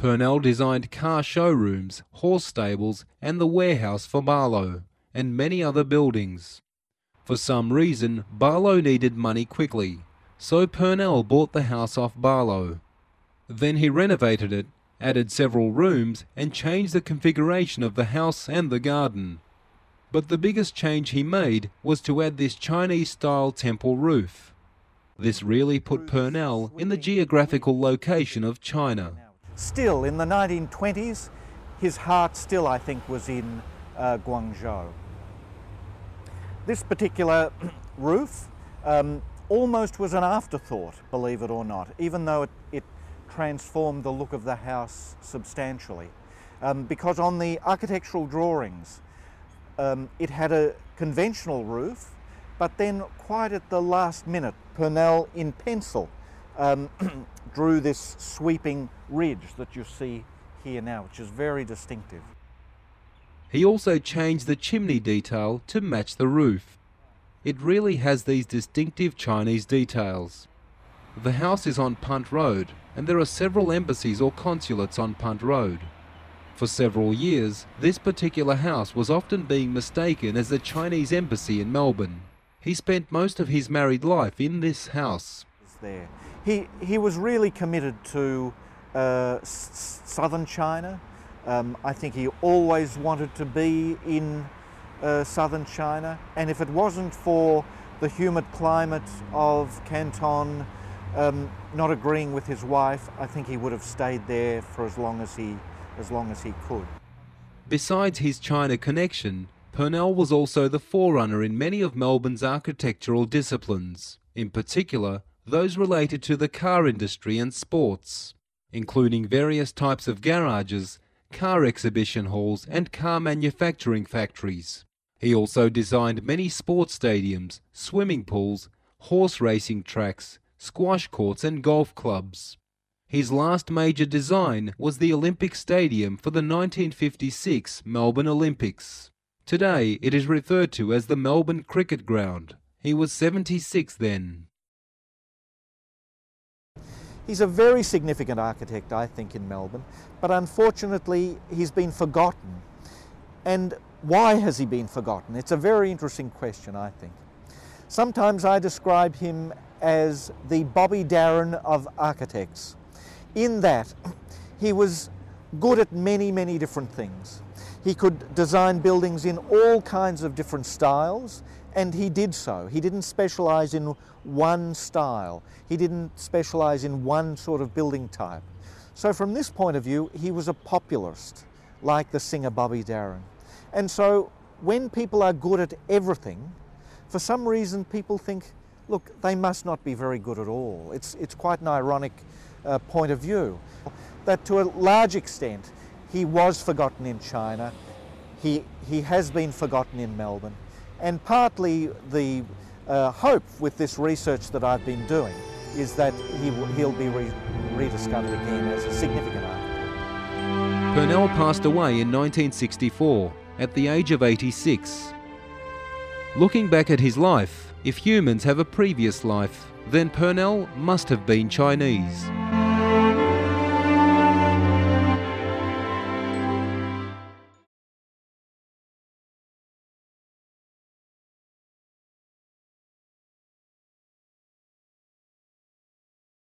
Purnell designed car showrooms, horse stables, and the warehouse for Barlow, and many other buildings. For some reason, Barlow needed money quickly, so Purnell bought the house off Barlow. Then he renovated it, added several rooms, and changed the configuration of the house and the garden. But the biggest change he made was to add this Chinese-style temple roof. This really put Purnell in the geographical location of China. Still, in the 1920s, his heart still, I think, was in Guangzhou. This particular roof almost was an afterthought, believe it or not, even though it transformed the look of the house substantially. Because on the architectural drawings, it had a conventional roof, but then quite at the last minute, Purnell in pencil drew this sweeping ridge that you see here now, which is very distinctive. He also changed the chimney detail to match the roof. It really has these distinctive Chinese details. The house is on Punt Road, and there are several embassies or consulates on Punt Road. For several years, this particular house was often being mistaken as the Chinese embassy in Melbourne. He spent most of his married life in this house. There. He was really committed to southern China. I think he always wanted to be in southern China, and if it wasn't for the humid climate of Canton, not agreeing with his wife, I think he would have stayed there for as long as he could. Besides his China connection, Purnell was also the forerunner in many of Melbourne's architectural disciplines, in particular those related to the car industry and sports, including various types of garages, car exhibition halls and car manufacturing factories. He also designed many sports stadiums, swimming pools, horse racing tracks, squash courts and golf clubs. His last major design was the Olympic Stadium for the 1956 Melbourne Olympics. Today it is referred to as the Melbourne Cricket Ground. He was 76 then. He's a very significant architect, I think, in Melbourne, but unfortunately he's been forgotten. And why has he been forgotten? It's a very interesting question, I think. Sometimes I describe him as the Bobby Darin of architects, in that he was good at many, many different things. He could design buildings in all kinds of different styles, and he did so. He didn't specialize in one style. He didn't specialize in one sort of building type. So from this point of view, he was a popularist, like the singer Bobby Darin. And so when people are good at everything, for some reason people think, look, they must not be very good at all. It's quite an ironic point of view. That to a large extent, he was forgotten in China. He has been forgotten in Melbourne. And partly the hope with this research that I've been doing is that he'll be rediscovered again as a significant architect. Purnell passed away in 1964 at the age of 86. Looking back at his life, if humans have a previous life, then Purnell must have been Chinese.